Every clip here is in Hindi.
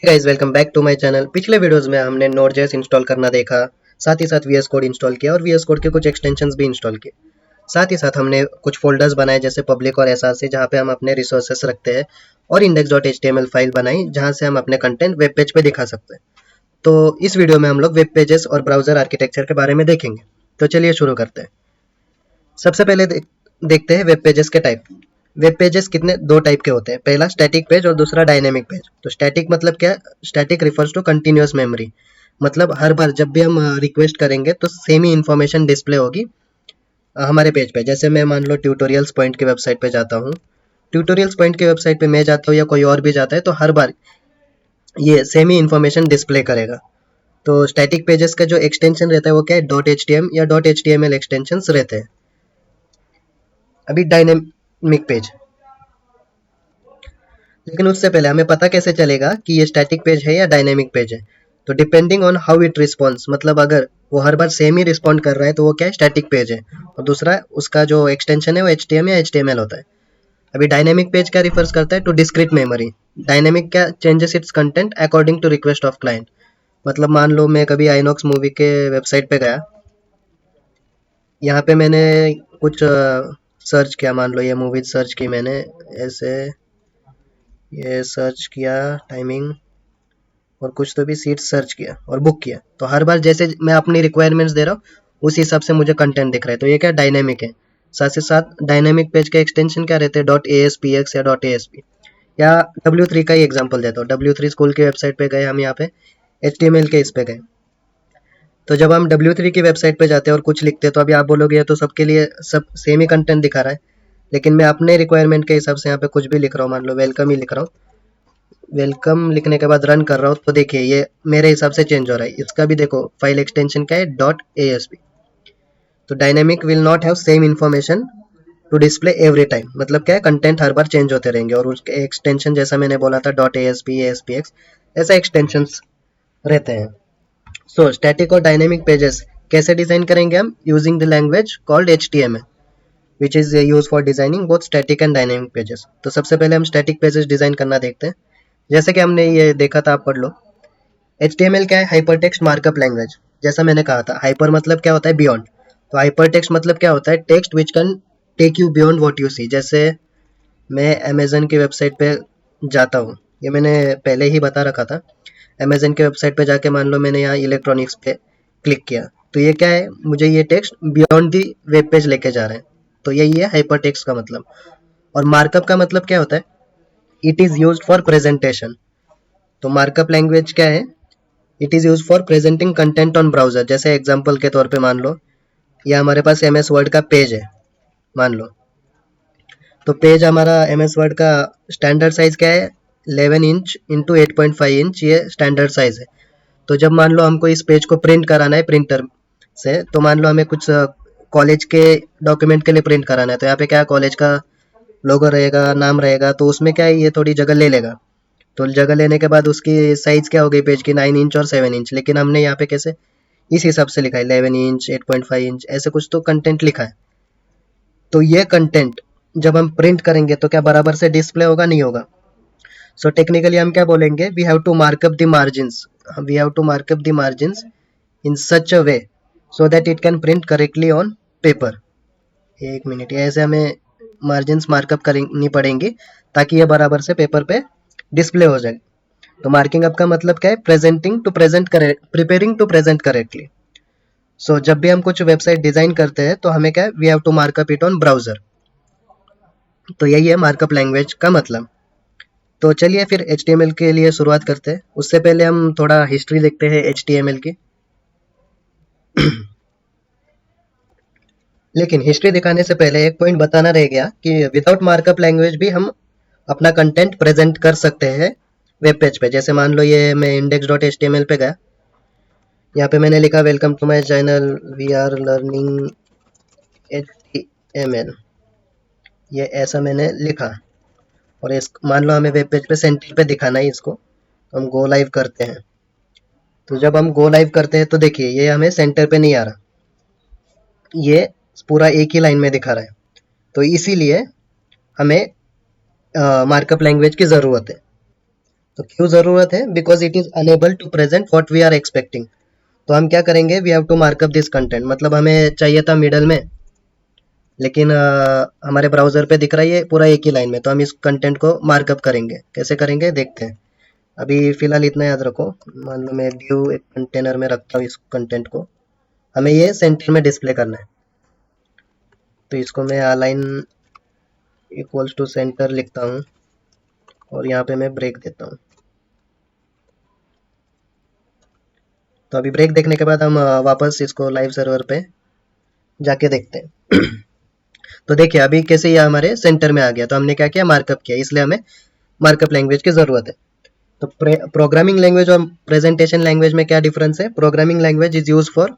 Guys welcome back to my channel. पिछले वीडियोस में हमने नोड.जेएस इंस्टॉल करना देखा, साथ ही साथ वीएस कोड इंस्टॉल किया और वीएस कोड के कुछ एक्सटेंशंस भी इंस्टॉल किए। साथ ही साथ हमने कुछ फोल्डर्स बनाए जैसे पब्लिक और एसआरसी, जहाँ पे हम अपने रिसोर्सेस रखते हैं, और index.html फाइल बनाई जहाँ से हम अपने कंटेंट वेब पेज पे दिखा सकते हैं। तो इस वीडियो में हम लोग वेब पेजेस और ब्राउजर आर्किटेक्चर के बारे में देखेंगे। तो चलिए शुरू करते हैं। सबसे पहले देखते हैं वेब पेजेस के टाइप। वेब पेजेस कितने दो टाइप के होते हैं, पहला स्टैटिक पेज और दूसरा डायनेमिक पेज। तो स्टैटिक मतलब क्या है? Static refers to continuous memory, मतलब हर बार जब भी हम रिक्वेस्ट करेंगे तो सेम ही इंफॉर्मेशन डिस्प्ले होगी हमारे पेज पे। जैसे मैं मान लो ट्यूटोरियल्स पॉइंट की वेबसाइट पे जाता हूँ, ट्यूटोरियल्स पॉइंट की वेबसाइट पे मैं जाता हूँ या कोई और भी जाता है, तो हर बार ये सेम ही इंफॉर्मेशन डिस्प्ले करेगा। तो स्टैटिक पेजेस का जो एक्सटेंशन रहता है वो क्या है? .htm या .html एक्सटेंशंस रहते हैं। अभी डायनेमिक पेज, लेकिन उससे पहले हमें पता कैसे चलेगा कि ये स्टैटिक पेज है या डायनेमिक पेज है? तो depending on how it response, मतलब अगर वो हर बार सेम ही रिस्पॉन्ड कर रहा है तो वो क्या है? स्टैटिक पेज है। और दूसरा उसका जो एक्सटेंशन है वो HTML या HTML होता है। अभी डायनेमिक पेज क्या रिफर्स करता है? To discrete memory. डायनेमिक क्या? Changes its content according to request of client. मतलब मान लो मैं कभी आइनॉक्स मूवी के वेबसाइट पे गया, यहाँ पे मैंने कुछ सर्च किया, मान लो ये मूवी सर्च की मैंने, ऐसे ये सर्च किया टाइमिंग, और कुछ तो भी सीट सर्च किया और बुक किया। तो हर बार जैसे मैं अपनी रिक्वायरमेंट्स दे रहा हूँ उस हिसाब से मुझे कंटेंट दिख रहा है। तो ये क्या डायनेमिक है। साथ ही साथ डायनेमिक पेज के एक्सटेंशन क्या रहते हैं? .aspx या .asp। या W3 का ही एग्जांपल देता हूँ। W3 स्कूल की वेबसाइट पे गए हम, यहाँ पे HTML के इस पे गए, तो जब हम W3 की वेबसाइट पे जाते हैं और कुछ लिखते हैं तो अभी आप बोलोगे ये तो सबके लिए सब सेम ही कंटेंट दिखा रहा है, लेकिन मैं अपने रिक्वायरमेंट के हिसाब से यहाँ पे कुछ भी लिख रहा हूँ। मान लो वेलकम ही लिख रहा हूँ, वेलकम लिखने के बाद रन कर रहा हूँ तो देखिए ये मेरे हिसाब से चेंज हो रहा है। इसका भी देखो फाइल एक्सटेंशन क्या है? .asp। तो dynamic will not have same information to display every time, मतलब क्या है? कंटेंट हर बार चेंज होते रहेंगे और उसके एक्सटेंशन जैसा मैंने बोला था .asp, aspx, ऐसा एक्सटेंशंस रहते हैं। सो स्टैटिक और डायनेमिक पेजेस कैसे डिजाइन करेंगे हम? Using the language called HTML, which is use for designing both static and dynamic pages. तो सबसे पहले हम स्टैटिक पेजेस डिजाइन करना देखते हैं। जैसे कि हमने ये देखा था, आप पढ़ लो। HTML क्या है? Hyper text markup language. जैसा मैंने कहा था, हाइपर मतलब क्या होता है? बियॉन्ड। तो हाइपर टेक्स्ट मतलब क्या होता है? Text which can take you beyond what you see. जैसे मैं अमेजन की वेबसाइट पे जाता हूँ, ये मैंने पहले ही बता रखा था। अमेजन की वेबसाइट पे जाके मान लो मैंने यहाँ इलेक्ट्रॉनिक्स पे क्लिक किया, तो ये क्या है? मुझे ये text beyond the web page लेके जा रहे हैं। तो यही है हाइपर टेक्स्ट का मतलब। और मार्कअप का मतलब क्या होता है? It is use for presentation. तो मार्कअप लैंग्वेज क्या है? It is use for presenting content on browser. जैसे एग्जांपल के तौर पे मान लो ये हमारे पास MS वर्ड का पेज है, मान लो। तो पेज हमारा MS वर्ड का स्टैंडर्ड साइज क्या है? 11 इंच इंटू 8.5 इंच, ये स्टैंडर्ड साइज है। तो जब मान लो हमको इस पेज को प्रिंट कराना है प्रिंटर से, तो मान लो हमें कुछ कॉलेज के डॉक्यूमेंट के लिए प्रिंट कराना है, तो यहाँ पे क्या कॉलेज का लोगो रहेगा, नाम रहेगा, तो उसमें क्या है? ये थोड़ी जगह ले लेगा। तो जगह लेने के बाद उसकी साइज क्या हो गई पेज की? 9 इंच और 7 इंच। लेकिन हमने यहाँ पे कैसे इस हिसाब से लिखा है? 11 इंच, 8.5 इंच, ऐसे कुछ तो कंटेंट लिखा है। तो ये कंटेंट जब हम प्रिंट करेंगे तो क्या बराबर से डिस्प्ले होगा? नहीं होगा। सो टेक्निकली हम क्या बोलेंगे? We have to markup the margins, we have to markup the margins in such a way so that it can print correctly on paper. एक मिनट, ये ऐसे हमें मार्जिन्स मार्कअप करनी पड़ेंगी ताकि ये बराबर से पेपर पे डिस्प्ले हो जाए। तो मार्किंग अप का मतलब क्या है? Presenting to present correct, preparing to present correctly. So जब भी हम कुछ वेबसाइट डिजाइन करते हैं तो हमें क्या है? We have to markup it on browser. तो यही है मार्कअप लैंग्वेज का मतलब। तो चलिए फिर HTML के लिए शुरुआत करते हैं। उससे पहले हम थोड़ा हिस्ट्री देखते हैं HTML की। लेकिन हिस्ट्री दिखाने से पहले एक पॉइंट बताना रह गया कि विदाउट मार्कअप लैंग्वेज भी हम अपना कंटेंट प्रेजेंट कर सकते हैं वेब पेज पे। जैसे मान लो ये मैं index.html पे गया, यहाँ पे मैंने लिखा welcome to my channel, we are learning HTML, ये ऐसा मैंने लिखा। और इस मान लो हमें वेब पेज पे सेंटर पे दिखाना है इसको, तो हम गो लाइव करते हैं। तो जब हम गो लाइव करते हैं तो देखिए ये हमें सेंटर पे नहीं आ रहा, ये पूरा एक ही लाइन में दिखा रहा है। तो इसीलिए हमें मार्कअप लैंग्वेज की ज़रूरत है। तो क्यों ज़रूरत है? Because it is enable to present what we are expecting. तो हम क्या करेंगे, we have to markup this content, मतलब हमें चाहिए था मिडल में, लेकिन हमारे ब्राउजर पे दिख रहा है ये पूरा एक ही लाइन में, तो हम इस कंटेंट को मार्कअप करेंगे। कैसे करेंगे देखते हैं। अभी फिलहाल इतना याद रखो, मान लो मैं ड्यू एक कंटेनर में रखता हूँ इस कंटेंट को, हमें ये सेंटर में डिस्प्ले करना है। तो इसको मैं अलाइन इक्वल्स टू सेंटर लिखता हूँ और यहाँ पे मैं ब्रेक देता हूँ। तो अभी ब्रेक देखने के बाद हम वापस इसको लाइव सर्वर पे जाके देखते हैं। तो देखिए अभी कैसे ये हमारे सेंटर में आ गया, तो हमने क्या किया, मार्कअप किया, इसलिए हमें मार्कअप लैंग्वेज की जरूरत है। तो प्रोग्रामिंग लैंग्वेज और प्रेजेंटेशन लैंग्वेज में क्या डिफरेंस है? Programming language is use for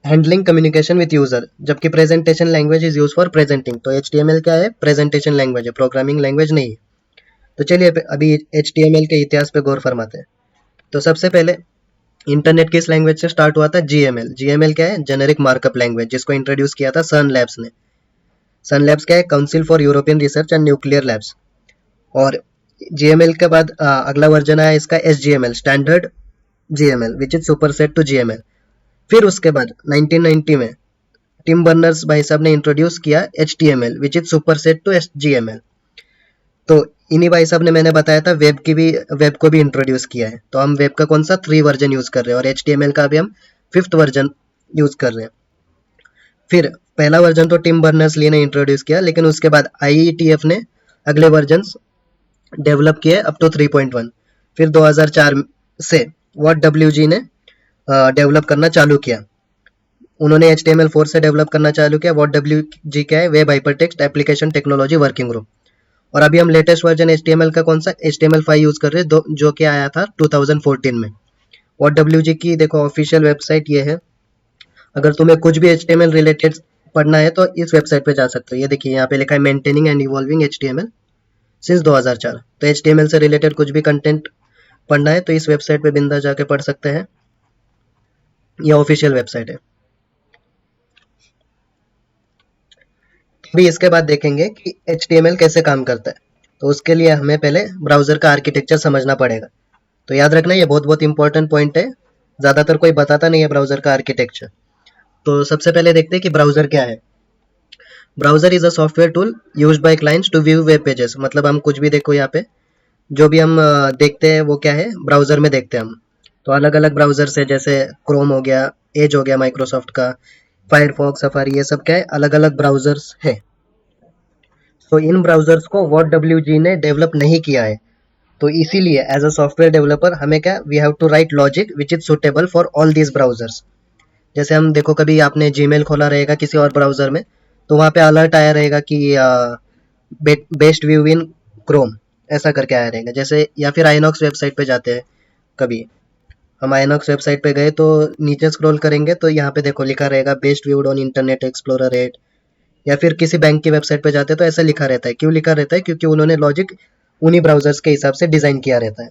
handling communication with user, जबकि presentation language is use for presenting. तो HTML क्या है? प्रेजेंटेशन लैंग्वेज है, प्रोग्रामिंग लैंग्वेज नहीं है। तो चलिए अभी HTML के इतिहास पे गौर फरमाते हैं। तो सबसे पहले इंटरनेट किस लैंग्वेज से स्टार्ट हुआ था? GML। GML क्या है? जेनेरिक मार्कअप लैंग्वेज, जिसको इंट्रोड्यूस किया था सन लैब्स ने। सन लैब्स क्या है? Council for European research and nuclear labs. और GML के बाद अगला वर्जन आया इसका SGML, standard GML, which is superset to GML। फिर उसके बाद 1990 में टिम बर्नर्स भाई साहब ने इंट्रोड्यूस किया HTML, which is superset to GML। तो इन्हीं भाई साहब ने, मैंने बताया था, वेब को भी इंट्रोड्यूस किया है। तो हम वेब का कौन सा 3 वर्जन यूज कर रहे हैं, और HTML का भी हम 5th वर्जन यूज कर रहे हैं। फिर पहला वर्जन तो टिम बर्नर्स ली ने इंट्रोड्यूस किया, लेकिन उसके बाद IETF ने अगले वर्जन डेवलप किए अप टू 3.1। फिर 2004 से वॉट WG ने डेवलप करना चालू किया। उन्होंने HTML4 से डेवलप करना चालू किया। वॉट WG क्या है? Web hypertext application technology working group. और अभी हम लेटेस्ट वर्जन HTML का कौन सा? HTML5 यूज कर रहे हैं, जो कि आया था 2014 में। वॉट WG की देखो ऑफिशियल वेबसाइट ये है। अगर तुम्हें कुछ भी HTML रिलेटेड पढ़ना है तो इस वेबसाइट पे जा सकते हो। ये देखिए यहाँ पे लिखा है maintaining and evolving HTML since 2004। तो HTML से रिलेटेड कुछ भी कंटेंट पढ़ना है तो इस वेबसाइट पे बिंदा जाके पढ़ सकते हैं। यह ऑफिशियल वेबसाइट है। अभी इसके बाद देखेंगे कि HTML कैसे काम करता है। तो उसके लिए हमें पहले ब्राउजर का आर्किटेक्चर समझना पड़ेगा। तो याद रखना ये बहुत बहुत इंपॉर्टेंट पॉइंट है, ज़्यादातर कोई बताता नहीं है ब्राउजर का आर्किटेक्चर। तो सबसे पहले देखते हैं कि ब्राउजर क्या है। Browser is a software tool used by clients to view web pages. मतलब हम कुछ भी देखो यहाँ पे, जो भी हम देखते हैं वो क्या है? ब्राउजर में देखते हैं हम। तो अलग अलग ब्राउजर से, जैसे क्रोम हो गया, एज हो गया माइक्रोसॉफ्ट का, फायरफॉक्स, सफारी, ये सब क्या है? अलग अलग ब्राउजर्स है। तो इन ब्राउजर्स को वॉट WG ने डेवलप नहीं किया है। तो इसीलिए एज अ सॉफ्टवेयर डेवलपर हमें क्या, we have to write logic which is suitable for all these browsers. जैसे हम देखो, कभी आपने जीमेल खोला रहेगा किसी और ब्राउजर में, तो वहाँ पे अलर्ट आया रहेगा कि बेस्ट व्यू इन क्रोम, ऐसा करके आया रहेगा। जैसे या फिर आइनॉक्स वेबसाइट पे जाते हैं, कभी हम आइनॉक्स वेबसाइट पे गए तो नीचे स्क्रॉल करेंगे तो यहाँ पे देखो लिखा रहेगा best viewed on internet explorer 8। या फिर किसी बैंक की वेबसाइट पे जाते हैं तो ऐसा लिखा रहता है। क्यों लिखा रहता है? क्योंकि उन्होंने लॉजिक उन्हीं ब्राउजर्स के हिसाब से डिजाइन किया रहता है।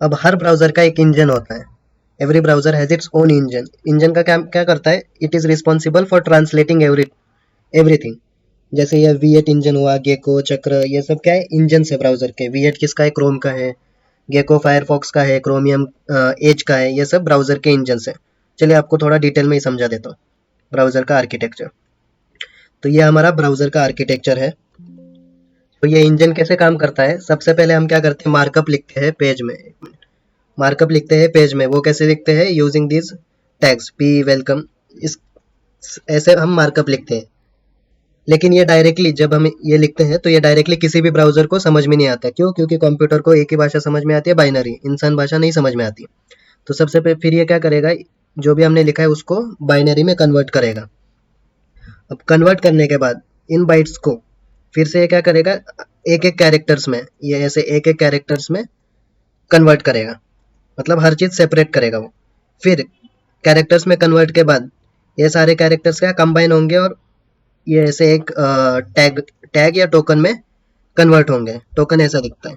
अब हर ब्राउजर का एक इंजन होता है। Every browser has its own engine. Engine का क्या क्या करता है? It is responsible for translating everything. जैसे ये V8 इंजन हुआ, गेको, चक्र, ये सब क्या है? इंजन है ब्राउजर के। V8 किसका है? क्रोम का है। गेको फायरफॉक्स का है। क्रोमियम एज का है। ये सब ब्राउजर के इंजन है। चलिए आपको थोड़ा डिटेल में ही समझा देता हूँ ब्राउजर का आर्किटेक्चर। तो ये हमारा ब्राउजर का आर्किटेक्चर है। तो ये इंजन कैसे काम करता है? सबसे पहले हम क्या करते हैं? मार्कअप लिखते हैं पेज में। मार्कअप लिखते हैं पेज में, वो कैसे लिखते हैं? Using this tags p welcome, इस ऐसे हम मार्कअप लिखते हैं। लेकिन ये डायरेक्टली जब हम ये लिखते हैं तो ये डायरेक्टली किसी भी ब्राउजर को समझ में नहीं आता। क्यों? क्योंकि कंप्यूटर को एक ही भाषा समझ में आती है, बाइनरी, इंसान भाषा नहीं समझ में आती। तो सबसे पहले फिर ये क्या करेगा? जो भी हमने लिखा है उसको बाइनरी में कन्वर्ट करेगा। अब कन्वर्ट करने के बाद इन बाइट्स को फिर से ये क्या करेगा? एक एक कैरेक्टर्स में, ये ऐसे एक एक कैरेक्टर्स में कन्वर्ट करेगा। मतलब हर चीज सेपरेट करेगा वो। फिर कैरेक्टर्स में कन्वर्ट के बाद ये सारे कैरेक्टर्स क्या कंबाइन होंगे और ये ऐसे एक टैग टैग या टोकन में कन्वर्ट होंगे। टोकन ऐसा दिखता है।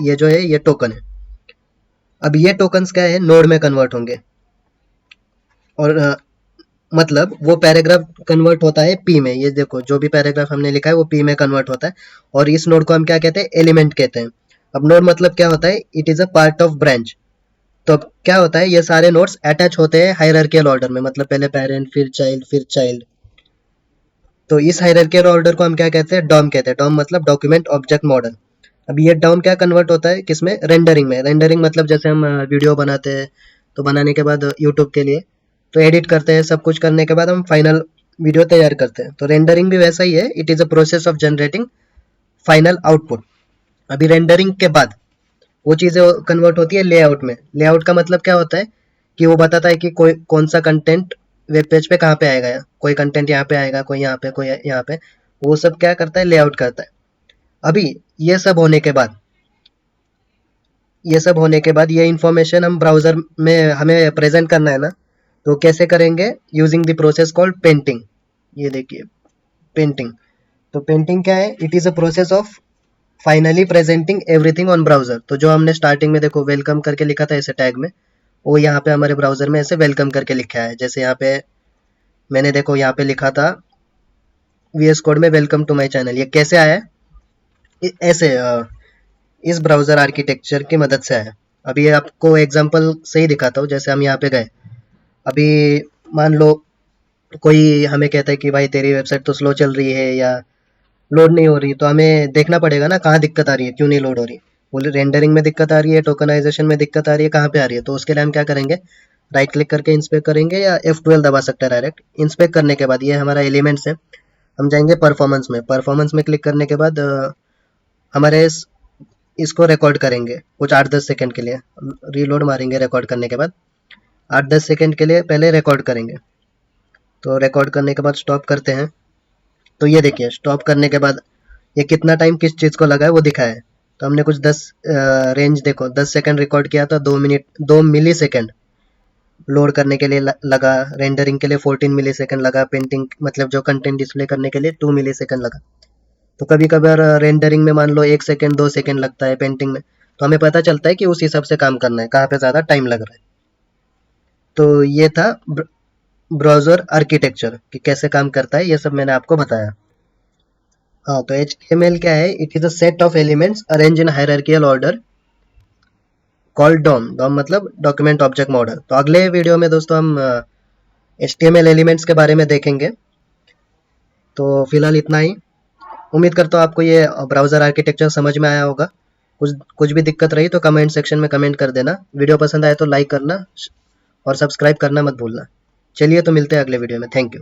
ये जो है ये टोकन है। अब ये टोकन्स क्या है? नोड में कन्वर्ट होंगे। और मतलब वो पैराग्राफ कन्वर्ट होता है पी में। ये देखो जो भी पैराग्राफ हमने लिखा है वो पी में कन्वर्ट होता है, और इस नोड को हम क्या कहते हैं, एलिमेंट कहते हैं। अब नोड मतलब क्या होता है, it is a part of branch. तो अब क्या होता है, ये सारे नोड्स अटैच होते हैं हायरार्कियल ऑर्डर में, मतलब पहले पेरेंट फिर चाइल्ड फिर चाइल्ड। तो इस हायरार्कियल ऑर्डर को हम क्या कहते हैं, डॉम कहते हैं। डॉम मतलब डॉक्यूमेंट ऑब्जेक्ट मॉडल। अब ये डॉम क्या कन्वर्ट होता है किसमें, रेंडरिंग में। रेंडरिंग मतलब जैसे हम वीडियो बनाते हैं, तो बनाने के बाद यूट्यूब के लिए तो एडिट करते हैं, सब कुछ करने के बाद हम फाइनल वीडियो तैयार करते हैं। तो रेंडरिंग भी वैसा ही है, it is a process of generating final output. अभी रेंडरिंग के बाद वो चीज़ें कन्वर्ट होती है लेआउट में। लेआउट का मतलब क्या होता है कि वो बताता है कि कोई कौन सा कंटेंट वेब पेज पे कहाँ पे आएगा, कोई कंटेंट यहाँ पे आएगा, कोई यहाँ पे, कोई यहाँ पे। वो सब क्या करता है, लेआउट करता है। अभी ये सब होने के बाद ये इंफॉर्मेशन हम ब्राउजर में हमें प्रेजेंट करना है ना, तो कैसे करेंगे, using the process called painting. ये देखिए पेंटिंग। तो पेंटिंग क्या है, it is a process of finally presenting everything on browser. तो जो हमने स्टार्टिंग में देखो वेलकम करके लिखा था ऐसे टैग में, वो यहाँ पे हमारे ब्राउजर में ऐसे वेलकम करके लिखा है। जैसे यहाँ पे मैंने देखो यहाँ पे लिखा था वीएस कोड में वेलकम टू माय चैनल। ये कैसे आया है, ऐसे इस ब्राउजर आर्किटेक्चर की मदद से आया। अभी आपको एग्जांपल से ही दिखाता हूँ। जैसे हम यहाँ पे गए, अभी मान लो कोई हमें कहता है कि भाई तेरी वेबसाइट तो स्लो चल रही है या लोड नहीं हो रही, तो हमें देखना पड़ेगा ना कहाँ दिक्कत आ रही है, क्यों नहीं लोड हो रही। बोले रेंडरिंग में दिक्कत आ रही है, टोकनाइजेशन में दिक्कत आ रही है, कहाँ पे आ रही है। तो उसके लिए हम क्या करेंगे, राइट क्लिक करके इंस्पेक्ट करेंगे या F12 दबा सकते हैं डायरेक्ट। इंस्पेक्ट करने के बाद ये हमारा एलिमेंट्स है, हम जाएंगे परफॉर्मेंस में। परफॉर्मेंस में क्लिक करने के बाद हमारे इसको रिकॉर्ड करेंगे कुछ 8-10 सेकंड के लिए। रीलोड मारेंगे रिकॉर्ड करने के बाद, 8-10 सेकंड के लिए पहले रिकॉर्ड करेंगे। तो रिकॉर्ड करने के बाद स्टॉप करते हैं। तो ये देखिए स्टॉप करने के बाद ये कितना टाइम किस चीज़ को लगा है वो दिखा है। तो हमने कुछ 10 रेंज देखो 10 सेकंड रिकॉर्ड किया था, 2 मिनट 2 मिली सेकंड लोड करने के लिए लगा, रेंडरिंग के लिए 14 मिली सेकंड लगा, पेंटिंग मतलब जो कंटेंट डिस्प्ले करने के लिए 2 मिली सेकंड लगा। तो कभी कभार रेंडरिंग में मान लो 1 सेकंड 2 सेकंड लगता है, पेंटिंग में। तो हमें पता चलता है कि उस हिसाब से काम करना है, कहाँ पे ज़्यादा टाइम लग रहा है। तो ये था ब्राउजर आर्किटेक्चर कि कैसे काम करता है, ये सब मैंने आपको बताया। हाँ, तो HTML क्या है, it is a set of elements arrange in hierarchical order called DOM. DOM मतलब डॉक्यूमेंट ऑब्जेक्ट मॉडल। तो अगले वीडियो में दोस्तों हम HTML एलिमेंट्स के बारे में देखेंगे। तो फिलहाल इतना ही। उम्मीद करता हूँ आपको ये ब्राउजर आर्किटेक्चर समझ में आया होगा। कुछ कुछ भी दिक्कत रही तो कमेंट सेक्शन में कमेंट कर देना। वीडियो पसंद आए तो लाइक करना और सब्सक्राइब करना मत भूलना। चलिए तो मिलते हैं अगले वीडियो में। Thank you.